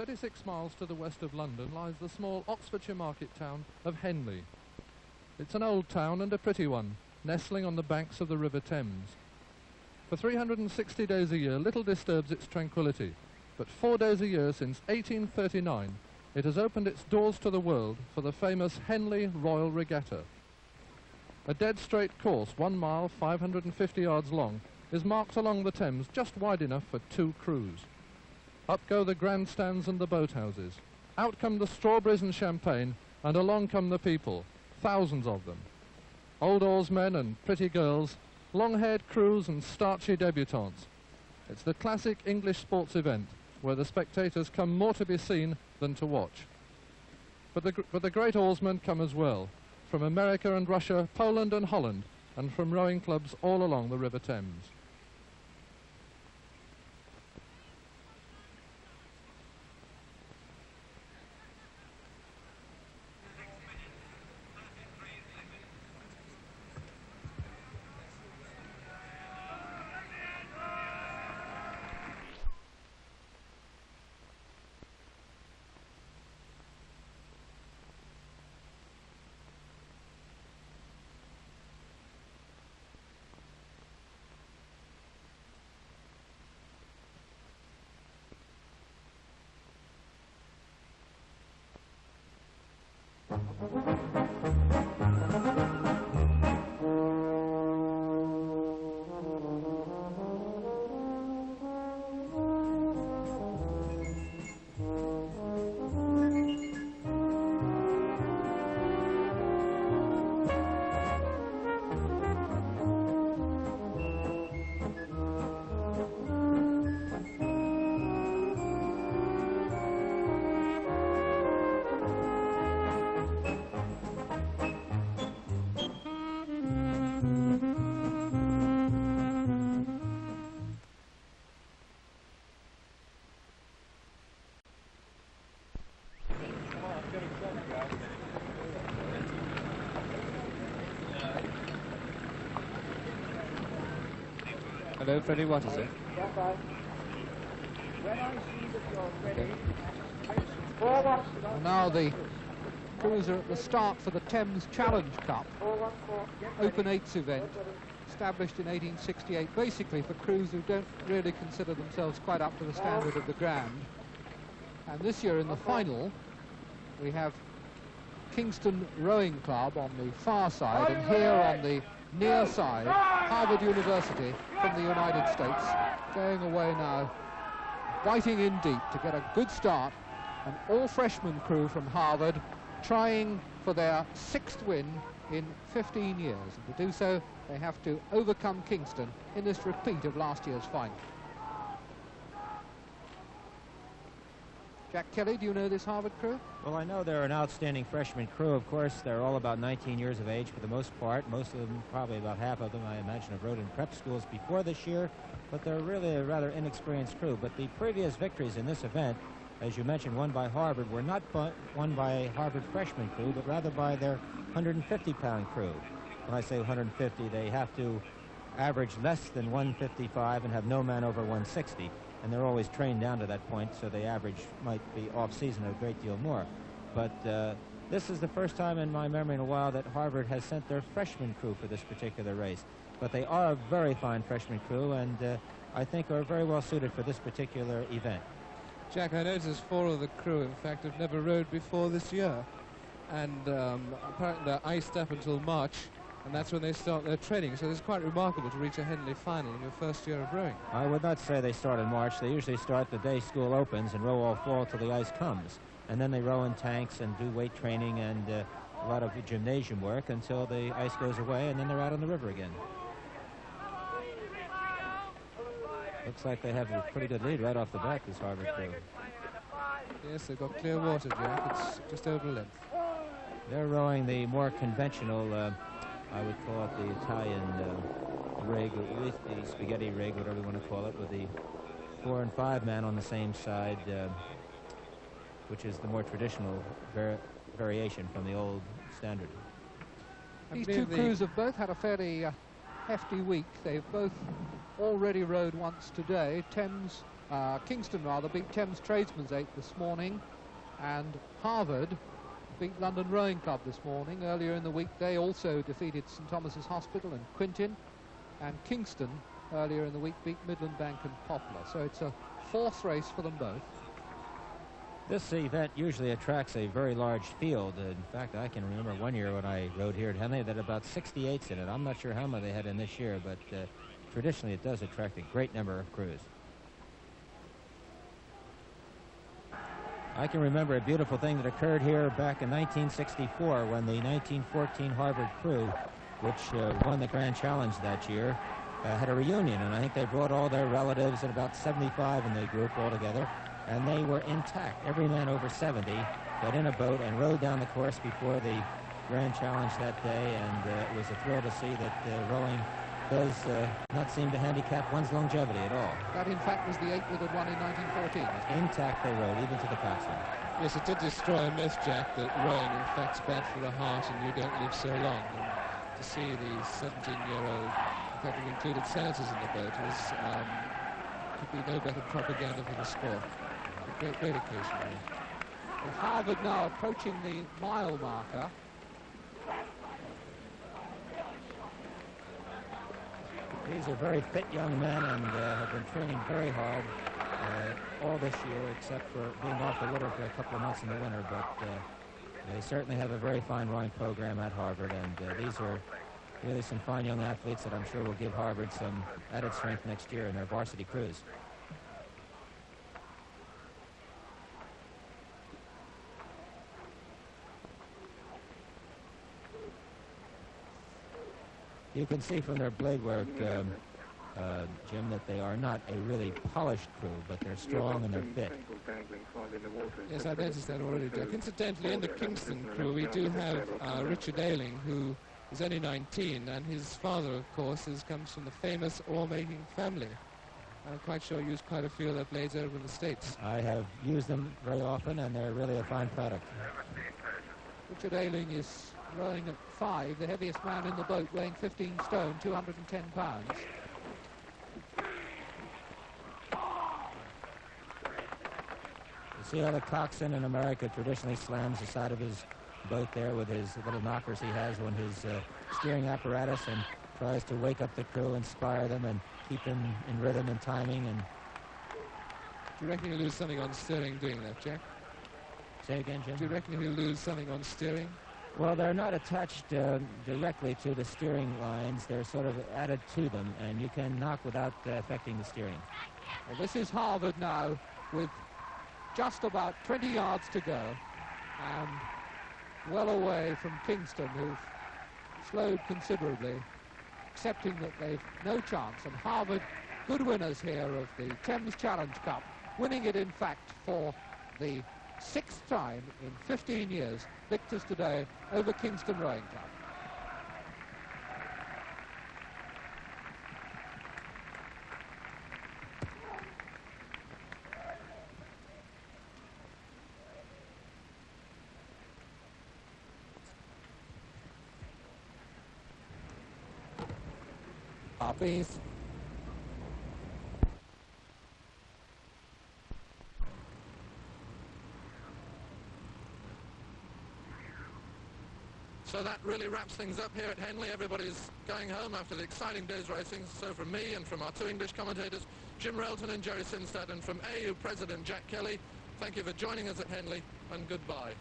36 miles to the west of London lies the small Oxfordshire market town of Henley. It's an old town and a pretty one, nestling on the banks of the River Thames. For 360 days a year, little disturbs its tranquility, but 4 days a year since 1839, it has opened its doors to the world for the famous Henley Royal Regatta. A dead straight course, 1 mile, 550 yards long, is marked along the Thames just wide enough for 2 crews. Up go the grandstands and the boathouses. Out come the strawberries and champagne, and along come the people, thousands of them. Old oarsmen and pretty girls, long-haired crews and starchy debutantes. It's the classic English sports event, where the spectators come more to be seen than to watch. But the great oarsmen come as well, from America and Russia, Poland and Holland, and from rowing clubs all along the River Thames. Hello, Freddie, what is it? And now the crews are at the start for the Thames Challenge Cup, Open 8's event, established in 1868, basically for crews who don't really consider themselves quite up to the standard of the Grand. And this year in the final, we have Kingston Rowing Club on the far side, and here on the near side, Harvard University from the United States, going away now, biting in deep to get a good start. An all-freshman crew from Harvard trying for their 6th win in 15 years. And to do so, they have to overcome Kingston in this repeat of last year's final. Jack Kelly, do you know this Harvard crew? Well, I know they're an outstanding freshman crew. Of course, they're all about 19 years of age for the most part. Most of them, probably about half of them, I imagine, have rowed in prep schools before this year. But they're really a rather inexperienced crew. But the previous victories in this event, as you mentioned, won by Harvard, were not won by a Harvard freshman crew, but rather by their 150-pound crew. When I say 150, they have to average less than 155 and have no man over 160. And they're always trained down to that point, so the average might be off-season a great deal more. But this is the first time in my memory in a while that Harvard has sent their freshman crew for this particular race. But they are a very fine freshman crew, and I think are very well suited for this particular event. Jack, I noticed 4 of the crew, in fact, have never rowed before this year. And apparently they're iced up until March, and that's when they start their training. So it's quite remarkable to reach a Henley final in your first year of rowing. I would not say they start in March. They usually start the day school opens and row all fall till the ice comes. And then they row in tanks and do weight training and a lot of gymnasium work until the ice goes away, and then they're out on the river again. Looks like they have a pretty good lead right off the bat, this Harvard crew. Yes, they've got clear water, Jack. It's just over a length. They're rowing the more conventional, I would call it the Italian rig, with the spaghetti rig, whatever you want to call it, with the 4 and 5 man on the same side, which is the more traditional variation from the old standard. These 2 crews have both had a fairly hefty week. They've both already rowed once today. Thames Kingston beat Thames Tradesmen's 8 this morning, and Harvard beat London Rowing Club this morning. Earlier in the week they also defeated St Thomas's Hospital and Quintin, and Kingston earlier in the week beat Midland Bank and Poplar. So it's a fourth race for them both. This event usually attracts a very large field. In fact, I can remember one year when I rode here at Henley that about 68s in it. I'm not sure how many they had in this year, but traditionally it does attract a great number of crews. I can remember a beautiful thing that occurred here back in 1964 when the 1914 Harvard crew, which won the Grand Challenge that year, had a reunion, and I think they brought all their relatives and about 75 in the group altogether, and they were intact. Every man over 70 got in a boat and rowed down the course before the Grand Challenge that day, and it was a thrill to see that rowing does not seem to handicap one's longevity at all. That, in fact, was the 8 that had won in 1914. Intact they rode, even to the coxswain. Yes, it did destroy a myth, Jack, that rowing, in fact, is bad for the heart and you don't live so long. And to see the 17-year-old, in fact, it included senators in the boat, was, could be no better propaganda for the sport. A great occasion, really. Well, Harvard now approaching the mile marker. These are very fit young men and have been training very hard all this year, except for being off the water for a couple of months in the winter. But they certainly have a very fine rowing program at Harvard, and these are really some fine young athletes that I'm sure will give Harvard some added strength next year in their varsity crews. You can see from their blade work, Jim, that they are not a really polished crew, but they're strong and they're fit. Yes, I noticed that already, Jack. Incidentally, in the Kingston crew, we do have Richard Ayling, who is only 19, and his father, of course, comes from the famous oar-making family. I'm quite sure used quite a few of their blades over in the States. I have used them very often, and they're really a fine product. Richard Ayling is rowing at 5, the heaviest man in the boat, weighing 15 stone, 210 pounds. You see how the coxswain in America traditionally slams the side of his boat there with his little knockers he has on his steering apparatus, and tries to wake up the crew, inspire them, and keep them in rhythm and timing. And do you reckon he'll lose something on steering doing that, Jack? Say again, Jim? Do you reckon he'll lose something on steering? Well, they're not attached directly to the steering lines. They're sort of added to them, and you can knock without affecting the steering. Well, this is Harvard now with just about 20 yards to go, and well away from Kingston, who've slowed considerably, accepting that they've no chance. And Harvard, good winners here of the Thames Challenge Cup, winning it, in fact, for the 6th time in 15 years, victors today over Kingston Rowing Club. Please. So that really wraps things up here at Henley. Everybody's going home after the exciting day's racing. So from me and from our 2 English commentators, Jim Relton and Jerry Sinstad, and from AU President Jack Kelly, thank you for joining us at Henley, and goodbye.